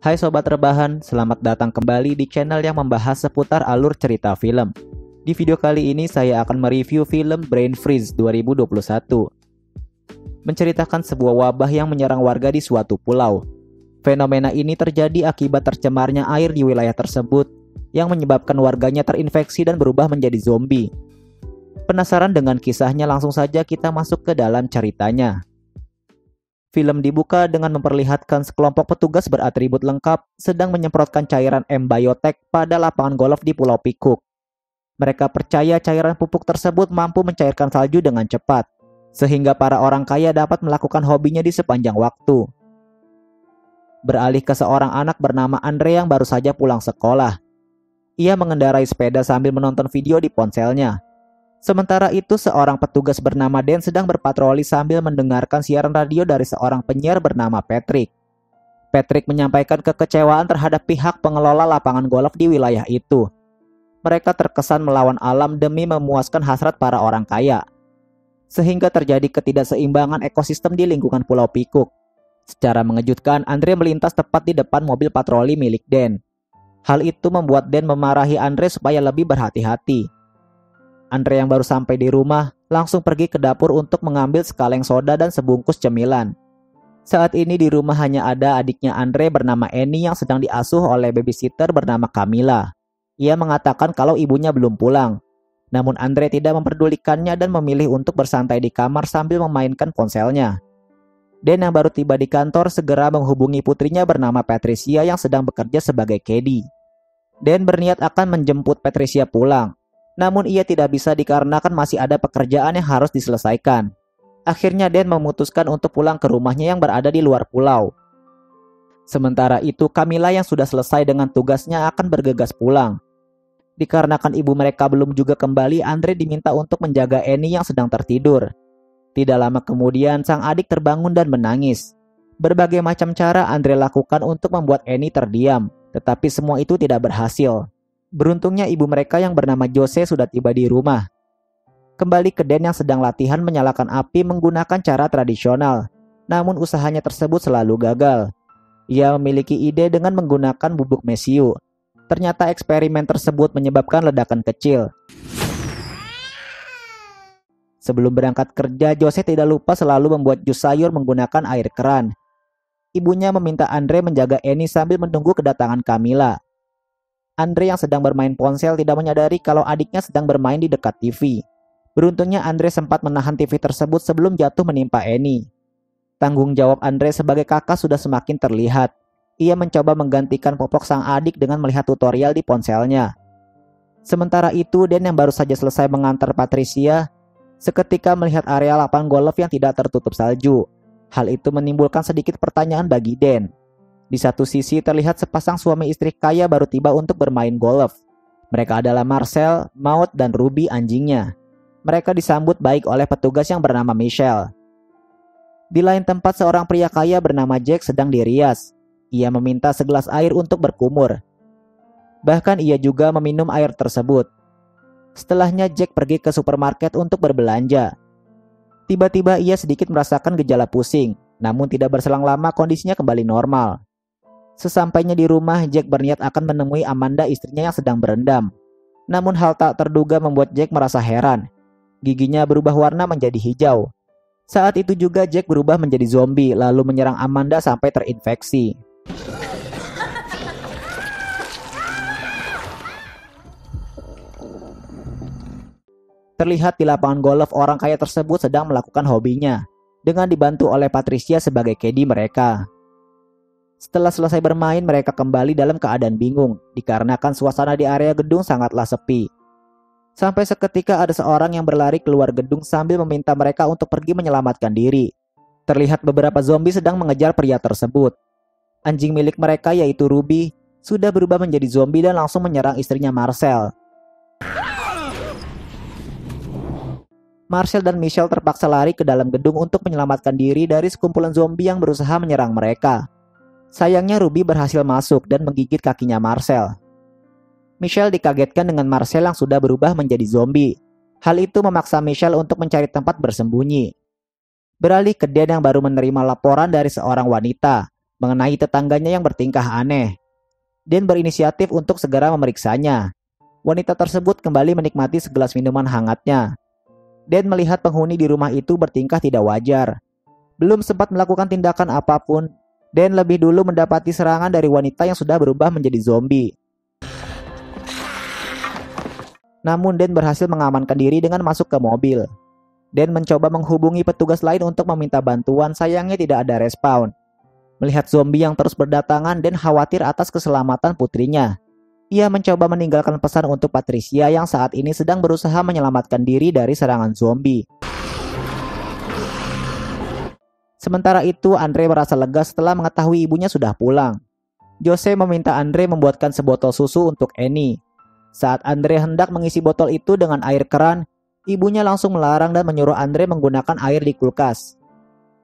Hai Sobat Rebahan, selamat datang kembali di channel yang membahas seputar alur cerita film. Di video kali ini saya akan mereview film Brain Freeze 2021. Menceritakan sebuah wabah yang menyerang warga di suatu pulau. Fenomena ini terjadi akibat tercemarnya air di wilayah tersebut yang menyebabkan warganya terinfeksi dan berubah menjadi zombie. Penasaran dengan kisahnya, langsung saja kita masuk ke dalam ceritanya. Film dibuka dengan memperlihatkan sekelompok petugas beratribut lengkap sedang menyemprotkan cairan M-Biotech pada lapangan golf di Pulau Pikuk. Mereka percaya cairan pupuk tersebut mampu mencairkan salju dengan cepat, sehingga para orang kaya dapat melakukan hobinya di sepanjang waktu. Beralih ke seorang anak bernama Andre yang baru saja pulang sekolah. Ia mengendarai sepeda sambil menonton video di ponselnya. Sementara itu, seorang petugas bernama Dan sedang berpatroli sambil mendengarkan siaran radio dari seorang penyiar bernama Patrick. Patrick menyampaikan kekecewaan terhadap pihak pengelola lapangan golf di wilayah itu. Mereka terkesan melawan alam demi memuaskan hasrat para orang kaya, sehingga terjadi ketidakseimbangan ekosistem di lingkungan Pulau Pikuk. Secara mengejutkan, Andre melintas tepat di depan mobil patroli milik Dan. Hal itu membuat Dan memarahi Andre supaya lebih berhati-hati. Andre yang baru sampai di rumah langsung pergi ke dapur untuk mengambil sekaleng soda dan sebungkus cemilan. Saat ini di rumah hanya ada adiknya Andre bernama Annie yang sedang diasuh oleh babysitter bernama Camilla. Ia mengatakan kalau ibunya belum pulang. Namun Andre tidak memperdulikannya dan memilih untuk bersantai di kamar sambil memainkan ponselnya. Dan yang baru tiba di kantor segera menghubungi putrinya bernama Patricia yang sedang bekerja sebagai caddy. Dan berniat akan menjemput Patricia pulang. Namun ia tidak bisa dikarenakan masih ada pekerjaan yang harus diselesaikan. Akhirnya Dan memutuskan untuk pulang ke rumahnya yang berada di luar pulau. Sementara itu Camilla yang sudah selesai dengan tugasnya akan bergegas pulang. Dikarenakan ibu mereka belum juga kembali, Andre diminta untuk menjaga Annie yang sedang tertidur. Tidak lama kemudian sang adik terbangun dan menangis. Berbagai macam cara Andre lakukan untuk membuat Annie terdiam, tetapi semua itu tidak berhasil. Beruntungnya ibu mereka yang bernama Jose sudah tiba di rumah. Kembali ke Dan yang sedang latihan menyalakan api menggunakan cara tradisional. Namun usahanya tersebut selalu gagal. Ia memiliki ide dengan menggunakan bubuk mesiu. Ternyata eksperimen tersebut menyebabkan ledakan kecil. Sebelum berangkat kerja, Jose tidak lupa selalu membuat jus sayur menggunakan air keran. Ibunya meminta Andre menjaga Annie sambil menunggu kedatangan Camilla. Andre yang sedang bermain ponsel tidak menyadari kalau adiknya sedang bermain di dekat TV. Beruntungnya Andre sempat menahan TV tersebut sebelum jatuh menimpa Annie. Tanggung jawab Andre sebagai kakak sudah semakin terlihat. Ia mencoba menggantikan popok sang adik dengan melihat tutorial di ponselnya. Sementara itu, Dan yang baru saja selesai mengantar Patricia, seketika melihat area lapangan golf yang tidak tertutup salju. Hal itu menimbulkan sedikit pertanyaan bagi Dan. Di satu sisi terlihat sepasang suami istri kaya baru tiba untuk bermain golf. Mereka adalah Marcel, Maud, dan Ruby anjingnya. Mereka disambut baik oleh petugas yang bernama Michelle. Di lain tempat seorang pria kaya bernama Jack sedang dirias. Ia meminta segelas air untuk berkumur. Bahkan ia juga meminum air tersebut. Setelahnya Jack pergi ke supermarket untuk berbelanja. Tiba-tiba ia sedikit merasakan gejala pusing. Namun tidak berselang lama kondisinya kembali normal. Sesampainya di rumah, Jack berniat akan menemui Amanda, istrinya yang sedang berendam. Namun hal tak terduga membuat Jack merasa heran. Giginya berubah warna menjadi hijau. Saat itu juga Jack berubah menjadi zombie lalu menyerang Amanda sampai terinfeksi. Terlihat di lapangan golf orang kaya tersebut sedang melakukan hobinya dengan dibantu oleh Patricia sebagai caddy mereka. Setelah selesai bermain, mereka kembali dalam keadaan bingung, dikarenakan suasana di area gedung sangatlah sepi. Sampai seketika ada seorang yang berlari keluar gedung sambil meminta mereka untuk pergi menyelamatkan diri. Terlihat beberapa zombie sedang mengejar pria tersebut. Anjing milik mereka yaitu Ruby, sudah berubah menjadi zombie dan langsung menyerang istrinya Marcel. Marcel dan Michelle terpaksa lari ke dalam gedung untuk menyelamatkan diri dari sekumpulan zombie yang berusaha menyerang mereka. Sayangnya Ruby berhasil masuk dan menggigit kakinya Marcel. Michelle dikagetkan dengan Marcel yang sudah berubah menjadi zombie. Hal itu memaksa Michelle untuk mencari tempat bersembunyi. Beralih ke Dan yang baru menerima laporan dari seorang wanita mengenai tetangganya yang bertingkah aneh. Dan berinisiatif untuk segera memeriksanya. Wanita tersebut kembali menikmati segelas minuman hangatnya. Dan melihat penghuni di rumah itu bertingkah tidak wajar. Belum sempat melakukan tindakan apapun, Dan lebih dulu mendapati serangan dari wanita yang sudah berubah menjadi zombie. Namun Dan berhasil mengamankan diri dengan masuk ke mobil. Dan mencoba menghubungi petugas lain untuk meminta bantuan, sayangnya tidak ada respon. Melihat zombie yang terus berdatangan, Dan khawatir atas keselamatan putrinya. Ia mencoba meninggalkan pesan untuk Patricia yang saat ini sedang berusaha menyelamatkan diri dari serangan zombie. Sementara itu, Andre merasa lega setelah mengetahui ibunya sudah pulang. Jose meminta Andre membuatkan sebotol susu untuk Annie. Saat Andre hendak mengisi botol itu dengan air keran, ibunya langsung melarang dan menyuruh Andre menggunakan air di kulkas.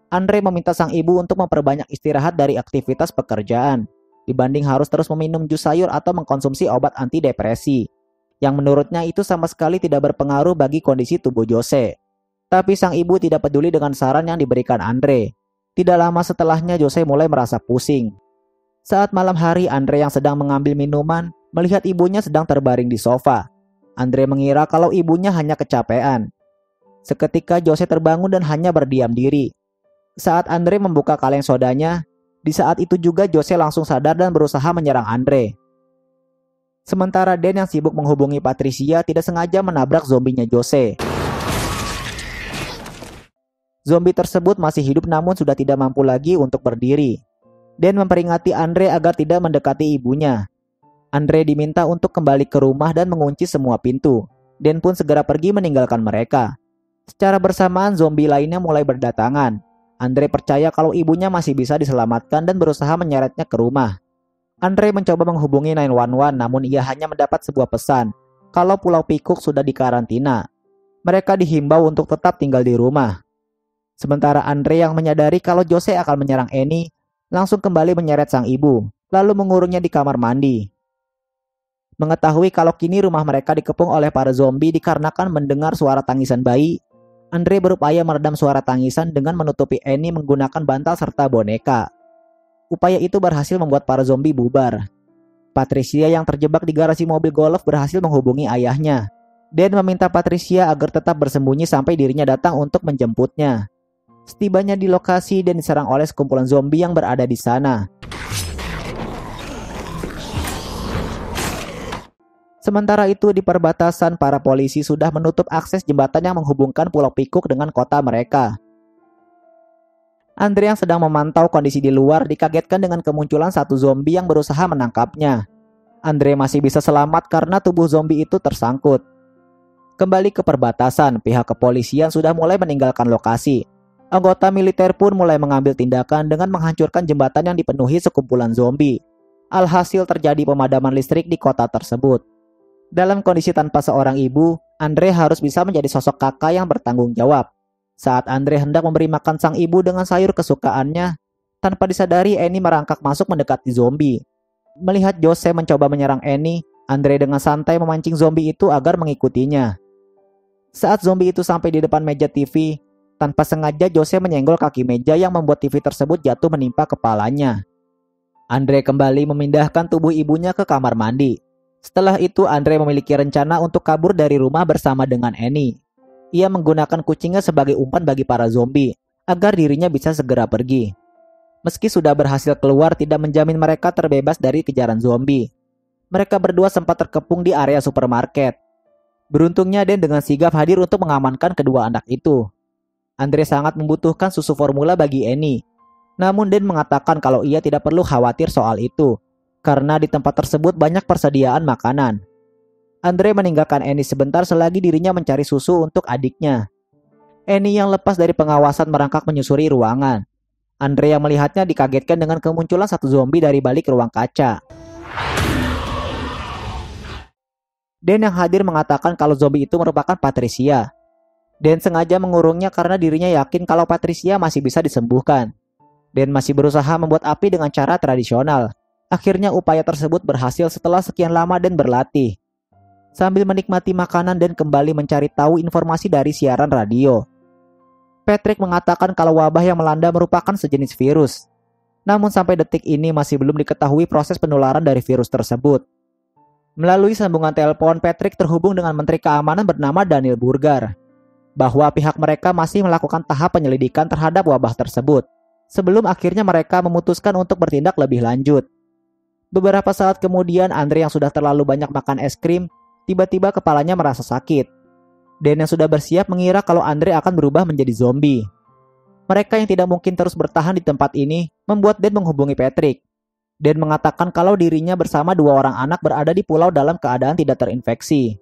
Andre meminta sang ibu untuk memperbanyak istirahat dari aktivitas pekerjaan, dibanding harus terus meminum jus sayur atau mengkonsumsi obat antidepresi, yang menurutnya itu sama sekali tidak berpengaruh bagi kondisi tubuh Jose. Tapi sang ibu tidak peduli dengan saran yang diberikan Andre. Tidak lama setelahnya Jose mulai merasa pusing. Saat malam hari, Andre yang sedang mengambil minuman melihat ibunya sedang terbaring di sofa. Andre mengira kalau ibunya hanya kecapean. Seketika Jose terbangun dan hanya berdiam diri. Saat Andre membuka kaleng sodanya, di saat itu juga Jose langsung sadar dan berusaha menyerang Andre. Sementara Dan yang sibuk menghubungi Patricia tidak sengaja menabrak zombinya Jose. Zombie tersebut masih hidup namun sudah tidak mampu lagi untuk berdiri. Dan memperingati Andre agar tidak mendekati ibunya. Andre diminta untuk kembali ke rumah dan mengunci semua pintu. Dan pun segera pergi meninggalkan mereka. Secara bersamaan zombie lainnya mulai berdatangan. Andre percaya kalau ibunya masih bisa diselamatkan dan berusaha menyeretnya ke rumah. Andre mencoba menghubungi 911 namun ia hanya mendapat sebuah pesan kalau Pulau Pikuk sudah dikarantina. Mereka dihimbau untuk tetap tinggal di rumah. Sementara Andre yang menyadari kalau Jose akan menyerang Annie, langsung kembali menyeret sang ibu, lalu mengurungnya di kamar mandi. Mengetahui kalau kini rumah mereka dikepung oleh para zombie dikarenakan mendengar suara tangisan bayi, Andre berupaya meredam suara tangisan dengan menutupi Annie menggunakan bantal serta boneka. Upaya itu berhasil membuat para zombie bubar. Patricia yang terjebak di garasi mobil golf berhasil menghubungi ayahnya, dan meminta Patricia agar tetap bersembunyi sampai dirinya datang untuk menjemputnya. Setibanya di lokasi dan diserang oleh sekumpulan zombie yang berada di sana. Sementara itu di perbatasan, para polisi sudah menutup akses jembatan yang menghubungkan Pulau Pikuk dengan kota mereka. Andre yang sedang memantau kondisi di luar dikagetkan dengan kemunculan satu zombie yang berusaha menangkapnya. Andre masih bisa selamat karena tubuh zombie itu tersangkut. Kembali ke perbatasan, pihak kepolisian sudah mulai meninggalkan lokasi. Anggota militer pun mulai mengambil tindakan dengan menghancurkan jembatan yang dipenuhi sekumpulan zombie. Alhasil terjadi pemadaman listrik di kota tersebut. Dalam kondisi tanpa seorang ibu, Andre harus bisa menjadi sosok kakak yang bertanggung jawab. Saat Andre hendak memberi makan sang ibu dengan sayur kesukaannya, tanpa disadari Annie merangkak masuk mendekati zombie. Melihat Jose mencoba menyerang Annie, Andre dengan santai memancing zombie itu agar mengikutinya. Saat zombie itu sampai di depan meja TV, tanpa sengaja Jose menyenggol kaki meja yang membuat TV tersebut jatuh menimpa kepalanya. Andre kembali memindahkan tubuh ibunya ke kamar mandi. Setelah itu Andre memiliki rencana untuk kabur dari rumah bersama dengan Annie. Ia menggunakan kucingnya sebagai umpan bagi para zombie, agar dirinya bisa segera pergi. Meski sudah berhasil keluar, tidak menjamin mereka terbebas dari kejaran zombie. Mereka berdua sempat terkepung di area supermarket. Beruntungnya Dan dengan sigap hadir untuk mengamankan kedua anak itu. Andre sangat membutuhkan susu formula bagi Annie. Namun Dan mengatakan kalau ia tidak perlu khawatir soal itu, karena di tempat tersebut banyak persediaan makanan. Andre meninggalkan Annie sebentar selagi dirinya mencari susu untuk adiknya. Annie yang lepas dari pengawasan merangkak menyusuri ruangan. Andre yang melihatnya dikagetkan dengan kemunculan satu zombie dari balik ruang kaca. Dan yang hadir mengatakan kalau zombie itu merupakan Patricia. Dan sengaja mengurungnya karena dirinya yakin kalau Patricia masih bisa disembuhkan. Dan masih berusaha membuat api dengan cara tradisional. Akhirnya upaya tersebut berhasil setelah sekian lama Dan berlatih. Sambil menikmati makanan Dan kembali mencari tahu informasi dari siaran radio. Patrick mengatakan kalau wabah yang melanda merupakan sejenis virus. Namun sampai detik ini masih belum diketahui proses penularan dari virus tersebut. Melalui sambungan telepon, Patrick terhubung dengan Menteri Keamanan bernama Daniel Burger, bahwa pihak mereka masih melakukan tahap penyelidikan terhadap wabah tersebut, sebelum akhirnya mereka memutuskan untuk bertindak lebih lanjut. Beberapa saat kemudian, Andre yang sudah terlalu banyak makan es krim, tiba-tiba kepalanya merasa sakit. Dan yang sudah bersiap mengira kalau Andre akan berubah menjadi zombie. Mereka yang tidak mungkin terus bertahan di tempat ini membuat Dan menghubungi Patrick. Dan mengatakan kalau dirinya bersama 2 orang anak berada di pulau dalam keadaan tidak terinfeksi.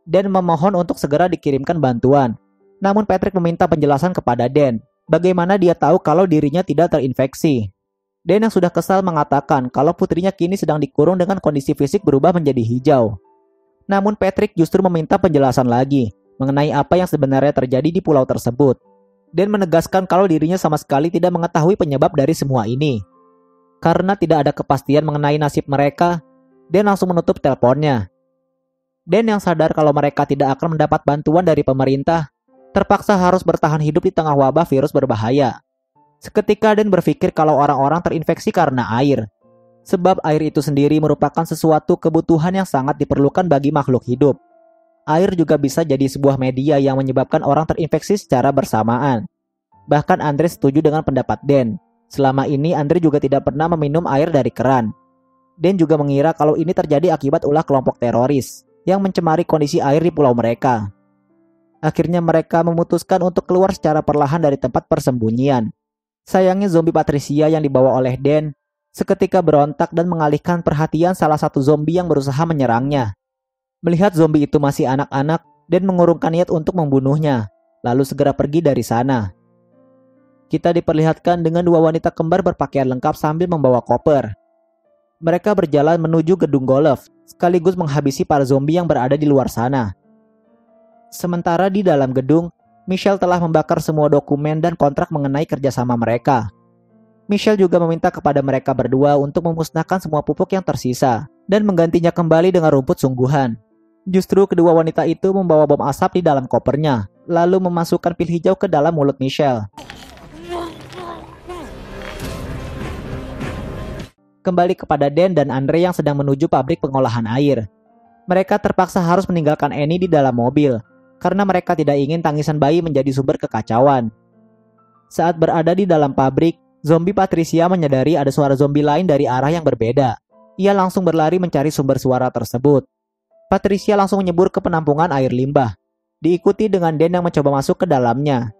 Dan memohon untuk segera dikirimkan bantuan. Namun Patrick meminta penjelasan kepada Dan, bagaimana dia tahu kalau dirinya tidak terinfeksi. Dan yang sudah kesal mengatakan kalau putrinya kini sedang dikurung dengan kondisi fisik berubah menjadi hijau. Namun Patrick justru meminta penjelasan lagi mengenai apa yang sebenarnya terjadi di pulau tersebut. Dan menegaskan kalau dirinya sama sekali tidak mengetahui penyebab dari semua ini. Karena tidak ada kepastian mengenai nasib mereka, Dan langsung menutup teleponnya. Dan yang sadar kalau mereka tidak akan mendapat bantuan dari pemerintah, terpaksa harus bertahan hidup di tengah wabah virus berbahaya. Seketika Dan berpikir kalau orang-orang terinfeksi karena air. Sebab air itu sendiri merupakan sesuatu kebutuhan yang sangat diperlukan bagi makhluk hidup. Air juga bisa jadi sebuah media yang menyebabkan orang terinfeksi secara bersamaan. Bahkan Andre setuju dengan pendapat Dan. Selama ini Andre juga tidak pernah meminum air dari keran. Dan juga mengira kalau ini terjadi akibat ulah kelompok teroris yang mencemari kondisi air di pulau mereka. Akhirnya mereka memutuskan untuk keluar secara perlahan dari tempat persembunyian. Sayangnya zombie Patricia yang dibawa oleh Dan seketika berontak dan mengalihkan perhatian salah satu zombie yang berusaha menyerangnya. Melihat zombie itu masih anak-anak, Dan mengurungkan niat untuk membunuhnya, lalu segera pergi dari sana. Kita diperlihatkan dengan 2 wanita kembar berpakaian lengkap sambil membawa koper. Mereka berjalan menuju gedung golf, sekaligus menghabisi para zombie yang berada di luar sana. Sementara di dalam gedung, Michelle telah membakar semua dokumen dan kontrak mengenai kerjasama mereka. Michelle juga meminta kepada mereka berdua untuk memusnahkan semua pupuk yang tersisa dan menggantinya kembali dengan rumput sungguhan. Justru kedua wanita itu membawa bom asap di dalam kopernya, lalu memasukkan pil hijau ke dalam mulut Michelle. Kembali kepada Dan dan Andre yang sedang menuju pabrik pengolahan air. Mereka terpaksa harus meninggalkan Annie di dalam mobil, karena mereka tidak ingin tangisan bayi menjadi sumber kekacauan. Saat berada di dalam pabrik, zombie Patricia menyadari ada suara zombie lain dari arah yang berbeda. Ia langsung berlari mencari sumber suara tersebut. Patricia langsung menyebur ke penampungan air limbah, diikuti dengan Dan yang mencoba masuk ke dalamnya.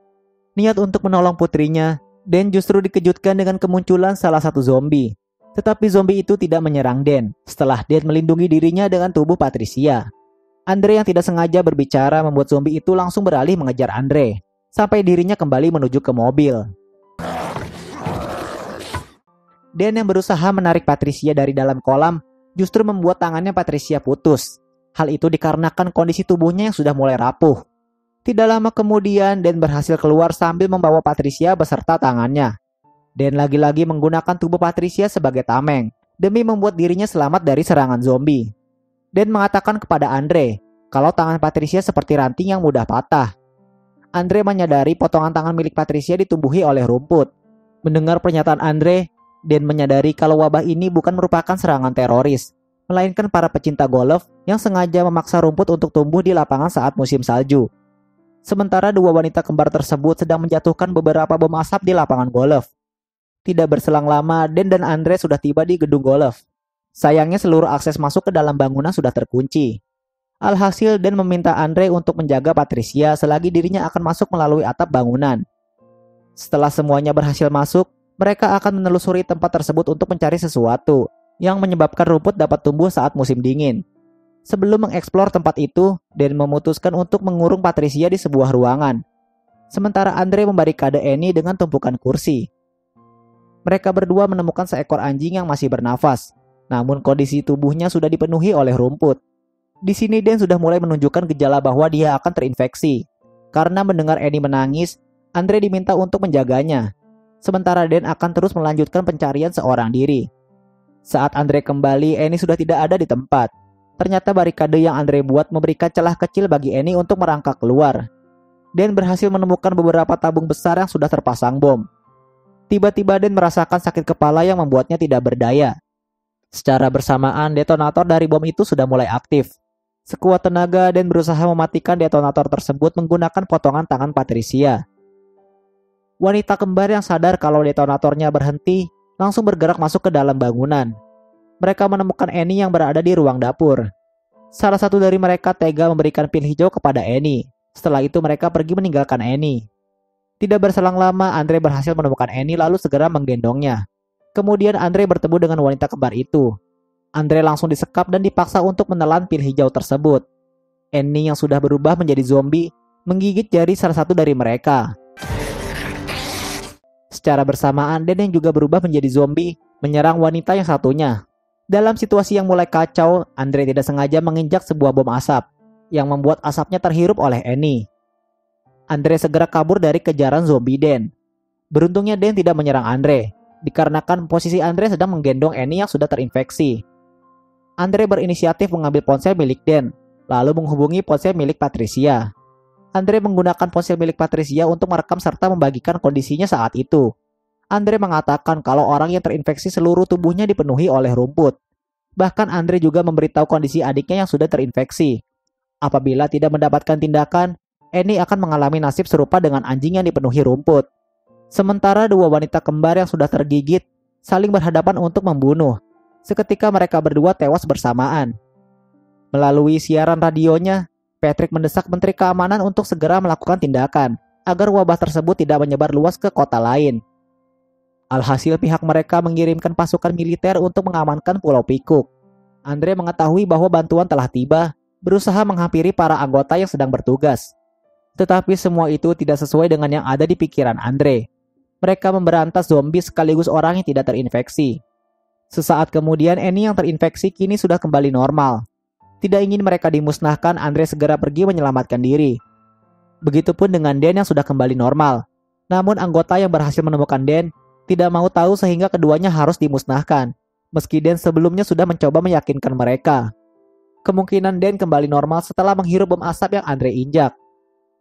Niat untuk menolong putrinya, Dan justru dikejutkan dengan kemunculan salah satu zombie. Tetapi zombie itu tidak menyerang Dan, setelah Dan melindungi dirinya dengan tubuh Patricia. Andre yang tidak sengaja berbicara membuat zombie itu langsung beralih mengejar Andre, sampai dirinya kembali menuju ke mobil. Dan yang berusaha menarik Patricia dari dalam kolam justru membuat tangannya Patricia putus. Hal itu dikarenakan kondisi tubuhnya yang sudah mulai rapuh. Tidak lama kemudian Dan berhasil keluar sambil membawa Patricia beserta tangannya. Dan lagi-lagi menggunakan tubuh Patricia sebagai tameng demi membuat dirinya selamat dari serangan zombie. Dan mengatakan kepada Andre kalau tangan Patricia seperti ranting yang mudah patah. Andre menyadari potongan tangan milik Patricia ditumbuhi oleh rumput. Mendengar pernyataan Andre, Dan menyadari kalau wabah ini bukan merupakan serangan teroris, melainkan para pecinta golf yang sengaja memaksa rumput untuk tumbuh di lapangan saat musim salju. Sementara 2 wanita kembar tersebut sedang menjatuhkan beberapa bom asap di lapangan golf. Tidak berselang lama, Dan dan Andre sudah tiba di gedung golf. Sayangnya seluruh akses masuk ke dalam bangunan sudah terkunci. Alhasil Dan meminta Andre untuk menjaga Patricia selagi dirinya akan masuk melalui atap bangunan. Setelah semuanya berhasil masuk, mereka akan menelusuri tempat tersebut untuk mencari sesuatu yang menyebabkan rumput dapat tumbuh saat musim dingin. Sebelum mengeksplor tempat itu, Dan memutuskan untuk mengurung Patricia di sebuah ruangan. Sementara Andre membarikade Annie dengan tumpukan kursi. Mereka berdua menemukan seekor anjing yang masih bernafas, namun kondisi tubuhnya sudah dipenuhi oleh rumput. Di sini Dan sudah mulai menunjukkan gejala bahwa dia akan terinfeksi. Karena mendengar Annie menangis, Andre diminta untuk menjaganya. Sementara Dan akan terus melanjutkan pencarian seorang diri. Saat Andre kembali, Annie sudah tidak ada di tempat. Ternyata barikade yang Andre buat memberikan celah kecil bagi Annie untuk merangkak keluar. Dan berhasil menemukan beberapa tabung besar yang sudah terpasang bom. Tiba-tiba Dan merasakan sakit kepala yang membuatnya tidak berdaya. Secara bersamaan, detonator dari bom itu sudah mulai aktif. Sekuat tenaga, Dan berusaha mematikan detonator tersebut menggunakan potongan tangan Patricia. Wanita kembar yang sadar kalau detonatornya berhenti, langsung bergerak masuk ke dalam bangunan. Mereka menemukan Annie yang berada di ruang dapur. Salah satu dari mereka tega memberikan pil hijau kepada Annie. Setelah itu mereka pergi meninggalkan Annie. Tidak berselang lama, Andre berhasil menemukan Annie lalu segera menggendongnya. Kemudian Andre bertemu dengan wanita kembar itu. Andre langsung disekap dan dipaksa untuk menelan pil hijau tersebut. Annie yang sudah berubah menjadi zombie menggigit jari salah satu dari mereka. Secara bersamaan, Dan yang juga berubah menjadi zombie menyerang wanita yang satunya. Dalam situasi yang mulai kacau, Andre tidak sengaja menginjak sebuah bom asap yang membuat asapnya terhirup oleh Annie. Andre segera kabur dari kejaran zombie Dan. Beruntungnya Dan tidak menyerang Andre, dikarenakan posisi Andre sedang menggendong Annie yang sudah terinfeksi. Andre berinisiatif mengambil ponsel milik Dan, lalu menghubungi ponsel milik Patricia. Andre menggunakan ponsel milik Patricia untuk merekam serta membagikan kondisinya saat itu. Andre mengatakan kalau orang yang terinfeksi seluruh tubuhnya dipenuhi oleh rumput. Bahkan Andre juga memberitahu kondisi adiknya yang sudah terinfeksi. Apabila tidak mendapatkan tindakan, Annie akan mengalami nasib serupa dengan anjing yang dipenuhi rumput. Sementara dua wanita kembar yang sudah tergigit saling berhadapan untuk membunuh. Seketika mereka berdua tewas bersamaan. Melalui siaran radionya, Patrick mendesak Menteri Keamanan untuk segera melakukan tindakan agar wabah tersebut tidak menyebar luas ke kota lain. Alhasil pihak mereka mengirimkan pasukan militer untuk mengamankan Pulau Pikuk. Andre mengetahui bahwa bantuan telah tiba, berusaha menghampiri para anggota yang sedang bertugas. Tetapi semua itu tidak sesuai dengan yang ada di pikiran Andre. Mereka memberantas zombie sekaligus orang yang tidak terinfeksi. Sesaat kemudian Annie yang terinfeksi kini sudah kembali normal. Tidak ingin mereka dimusnahkan, Andre segera pergi menyelamatkan diri. Begitupun dengan Dan yang sudah kembali normal. Namun anggota yang berhasil menemukan Dan tidak mau tahu sehingga keduanya harus dimusnahkan. Meski Dan sebelumnya sudah mencoba meyakinkan mereka. Kemungkinan Dan kembali normal setelah menghirup bom asap yang Andre injak.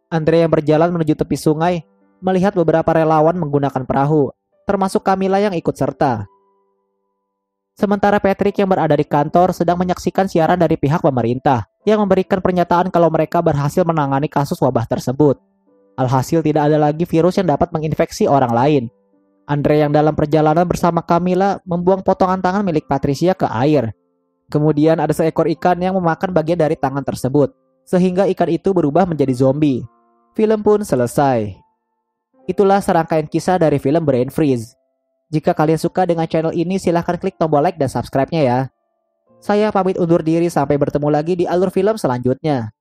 Andre yang berjalan menuju tepi sungai melihat beberapa relawan menggunakan perahu, termasuk Camilla yang ikut serta. Sementara Patrick yang berada di kantor sedang menyaksikan siaran dari pihak pemerintah yang memberikan pernyataan kalau mereka berhasil menangani kasus wabah tersebut. Alhasil tidak ada lagi virus yang dapat menginfeksi orang lain. Andre yang dalam perjalanan bersama Camilla membuang potongan tangan milik Patricia ke air. Kemudian ada seekor ikan yang memakan bagian dari tangan tersebut, sehingga ikan itu berubah menjadi zombie. Film pun selesai. Itulah serangkaian kisah dari film Brain Freeze. Jika kalian suka dengan channel ini, silahkan klik tombol like dan subscribe-nya ya. Saya pamit undur diri sampai bertemu lagi di alur film selanjutnya.